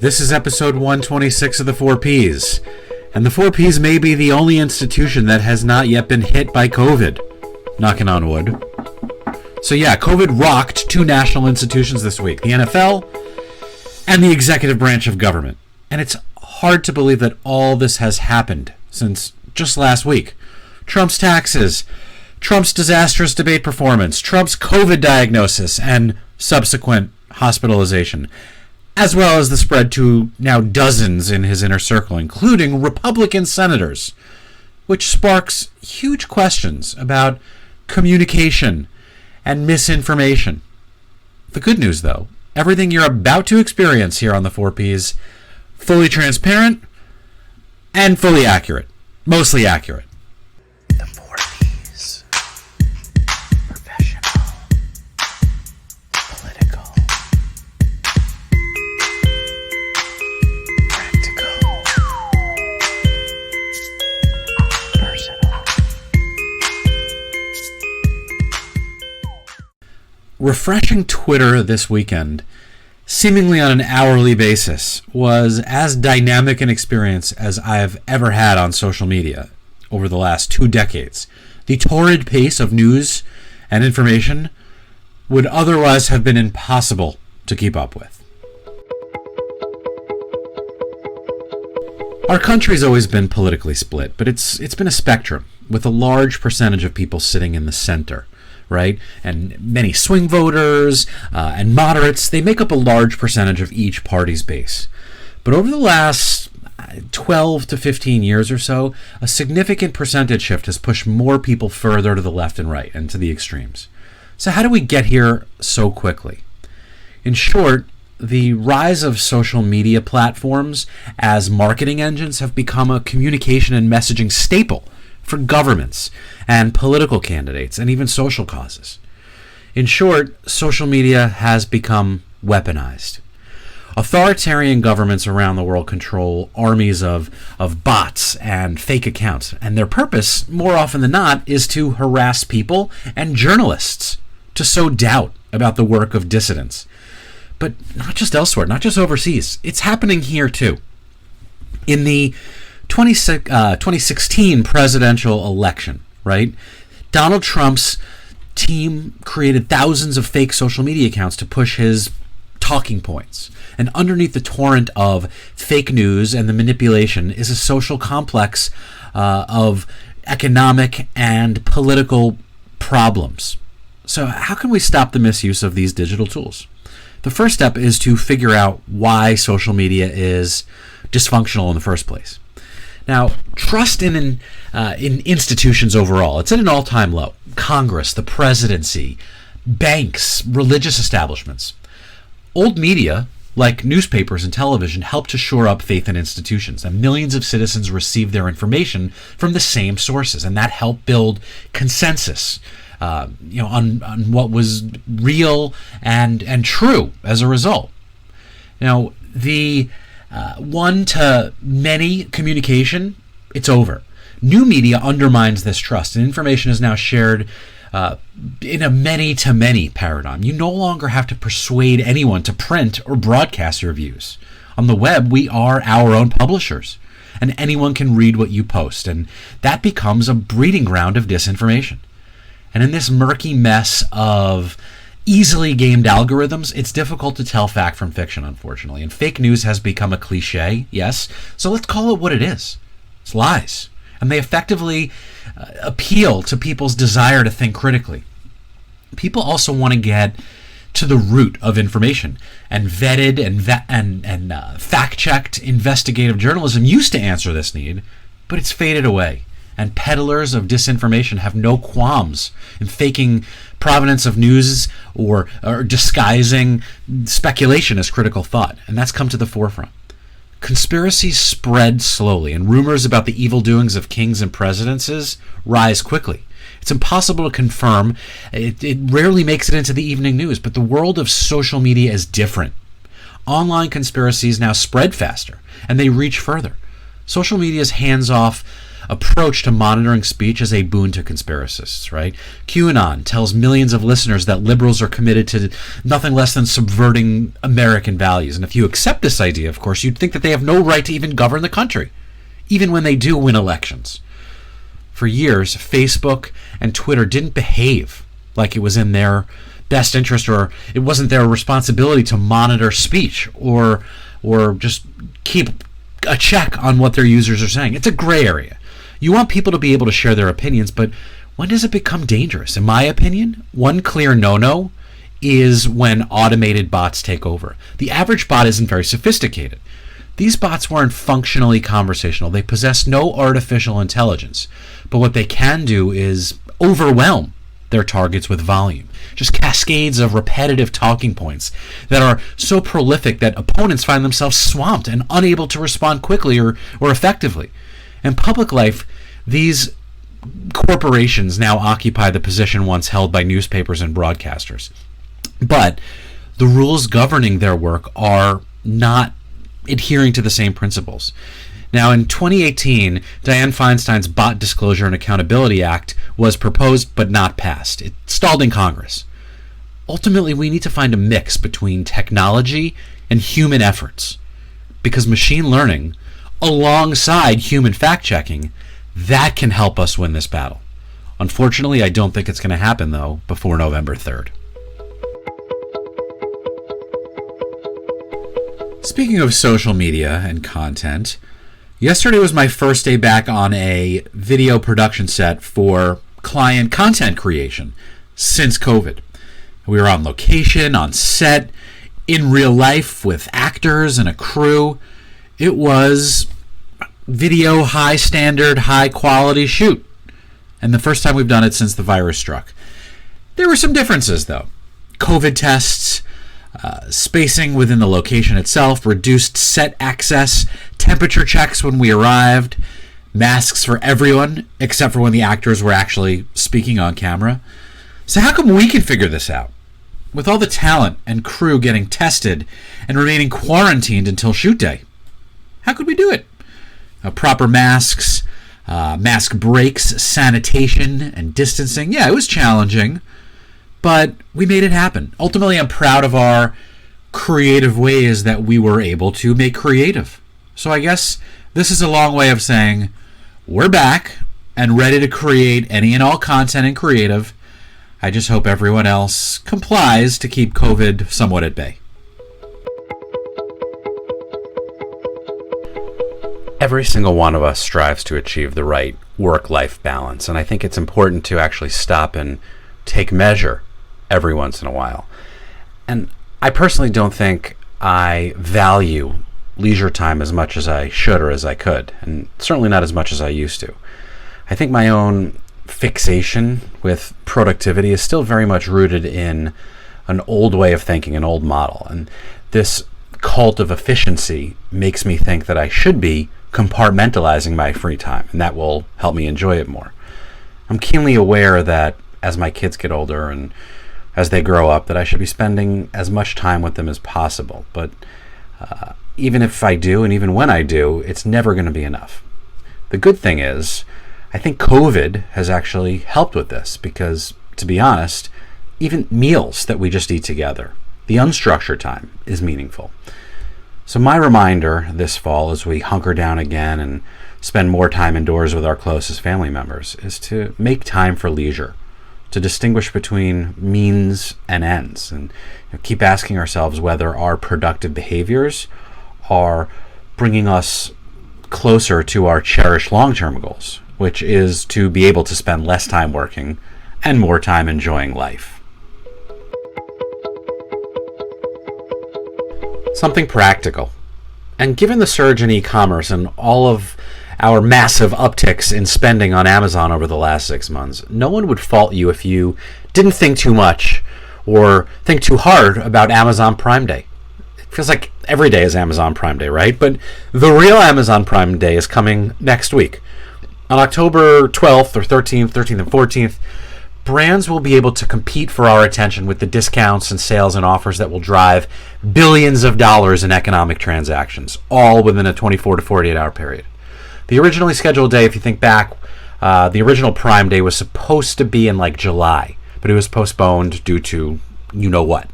This is episode 126 of the 4Ps, and the 4Ps may be the only institution that has not yet been hit by COVID. Knocking on wood. So yeah, COVID rocked two national institutions this week, the NFL and the executive branch of government. And it's hard to believe that all this has happened since just last week. Trump's taxes, Trump's disastrous debate performance, Trump's COVID diagnosis and subsequent hospitalization, as well as the spread to now dozens in his inner circle, including Republican senators, which sparks huge questions about communication and misinformation. The good news, though, everything you're about to experience here on the 4Ps, fully transparent and fully accurate. Mostly accurate. The 4Ps. Professional. Political. Practical. Personal. Refreshing Twitter this weekend, seemingly on an hourly basis, was as dynamic an experience as I've ever had on social media over the last 2 decades. The torrid pace of news and information would otherwise have been impossible to keep up with. Our country's always been politically split, but it's been a spectrum with a large percentage of people sitting in the center. Right? And many swing voters and moderates, they make up a large percentage of each party's base. But over the last 12 to 15 years or so, a significant percentage shift has pushed more people further to the left and right and to the extremes. So how do we get here so quickly? In short, the rise of social media platforms as marketing engines have become a communication and messaging staple for governments and political candidates and even social causes. In short, social media has become weaponized. Authoritarian governments around the world control armies of bots and fake accounts, and their purpose, more often than not, is to harass people and journalists, to sow doubt about the work of dissidents. But not just elsewhere, not just overseas. It's happening here too. In the 2016 presidential election, right? Donald Trump's team created thousands of fake social media accounts to push his talking points. And underneath the torrent of fake news and the manipulation is a social complex of economic and political problems. So how can we stop the misuse of these digital tools? The first step is to figure out why social media is dysfunctional in the first place. Now, trust in institutions overall, it's at an all-time low. Congress, the presidency, banks, religious establishments. Old media, like newspapers and television, help to shore up faith in institutions, and millions of citizens receive their information from the same sources, and that helped build consensus on what was real and true as a result. Now, the one-to-many communication, it's over. New media undermines this trust, and information is now shared in a many-to-many paradigm. You no longer have to persuade anyone to print or broadcast your views. On the web, we are our own publishers, and anyone can read what you post, and that becomes a breeding ground of disinformation. And in this murky mess of easily gamed algorithms, it's difficult to tell fact from fiction, unfortunately. And fake news has become a cliche, yes. So let's call it what it is. It's lies. And they effectively appeal to people's desire to think critically. People also want to get to the root of information. And vetted and fact-checked investigative journalism used to answer this need, but it's faded away. And peddlers of disinformation have no qualms in faking provenance of news or disguising speculation as critical thought. And that's come to the forefront. Conspiracies spread slowly, and rumors about the evil doings of kings and presidents rise quickly. It's impossible to confirm. It rarely makes it into the evening news, but the world of social media is different. Online conspiracies now spread faster, and they reach further. Social media's hands-off approach to monitoring speech is a boon to conspiracists, right? QAnon tells millions of listeners that liberals are committed to nothing less than subverting American values. And if you accept this idea, of course, you'd think that they have no right to even govern the country, even when they do win elections. For years, Facebook and Twitter didn't behave like it was in their best interest, or it wasn't their responsibility to monitor speech or just keep a check on what their users are saying. It's a gray area. You want people to be able to share their opinions, but when does it become dangerous? In my opinion, one clear no-no is when automated bots take over. The average bot isn't very sophisticated. These bots weren't functionally conversational. They possess no artificial intelligence. But what they can do is overwhelm their targets with volume. Just cascades of repetitive talking points that are so prolific that opponents find themselves swamped and unable to respond quickly or effectively. In public life, these corporations now occupy the position once held by newspapers and broadcasters. But the rules governing their work are not adhering to the same principles. Now, in 2018, Dianne Feinstein's Bot Disclosure and Accountability Act was proposed but not passed. It stalled in Congress. Ultimately, we need to find a mix between technology and human efforts, because machine learning, alongside human fact-checking, that can help us win this battle. Unfortunately, I don't think it's going to happen, though, before November 3rd. Speaking of social media and content, yesterday was my first day back on a video production set for client content creation since COVID. We were on location, on set, in real life with actors and a crew. It was video, high standard, high quality shoot. And the first time we've done it since the virus struck. There were some differences though. COVID tests, spacing within the location itself, reduced set access, temperature checks when we arrived, masks for everyone except for when the actors were actually speaking on camera. So how come we can figure this out? With all the talent and crew getting tested and remaining quarantined until shoot day. How could we do it? Proper masks, mask breaks, sanitation, and distancing. Yeah, it was challenging, but we made it happen. Ultimately, I'm proud of our creative ways that we were able to make creative. So I guess this is a long way of saying we're back and ready to create any and all content and creative. I just hope everyone else complies to keep COVID somewhat at bay. Every single one of us strives to achieve the right work-life balance, and I think it's important to actually stop and take measure every once in a while. And I personally don't think I value leisure time as much as I should or as I could, and certainly not as much as I used to. I think my own fixation with productivity is still very much rooted in an old way of thinking, an old model. And this cult of efficiency makes me think that I should be compartmentalizing my free time, and that will help me enjoy it more. I'm keenly aware that as my kids get older and as they grow up, that I should be spending as much time with them as possible. But even if I do, and even when I do, it's never going to be enough. The good thing is, I think COVID has actually helped with this because, to be honest, even meals that we just eat together, the unstructured time, is meaningful. So my reminder this fall as we hunker down again and spend more time indoors with our closest family members is to make time for leisure, to distinguish between means and ends, and keep asking ourselves whether our productive behaviors are bringing us closer to our cherished long-term goals, which is to be able to spend less time working and more time enjoying life. Something practical. And given the surge in e-commerce and all of our massive upticks in spending on Amazon over the last 6 months, no one would fault you if you didn't think too much or think too hard about Amazon Prime Day. It feels like every day is Amazon Prime Day, right? But the real Amazon Prime Day is coming next week. On October 12th or 13th and 14th, brands will be able to compete for our attention with the discounts and sales and offers that will drive billions of dollars in economic transactions, all within a 24 to 48 hour period. The originally scheduled day, if you think back, the original Prime Day was supposed to be in like July, but it was postponed due to you know what.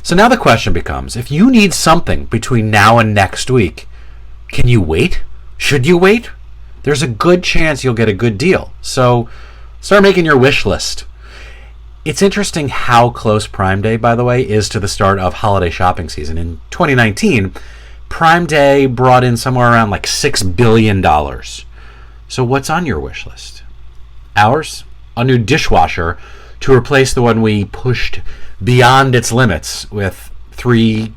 So now the question becomes, if you need something between now and next week, can you wait? Should you wait? There's a good chance you'll get a good deal. So start making your wish list. It's interesting how close Prime Day, by the way, is to the start of holiday shopping season. In 2019, Prime Day brought in somewhere around like $6 billion. So what's on your wish list? Ours? A new dishwasher to replace the one we pushed beyond its limits with three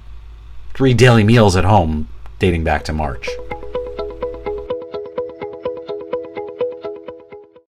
daily meals at home dating back to March.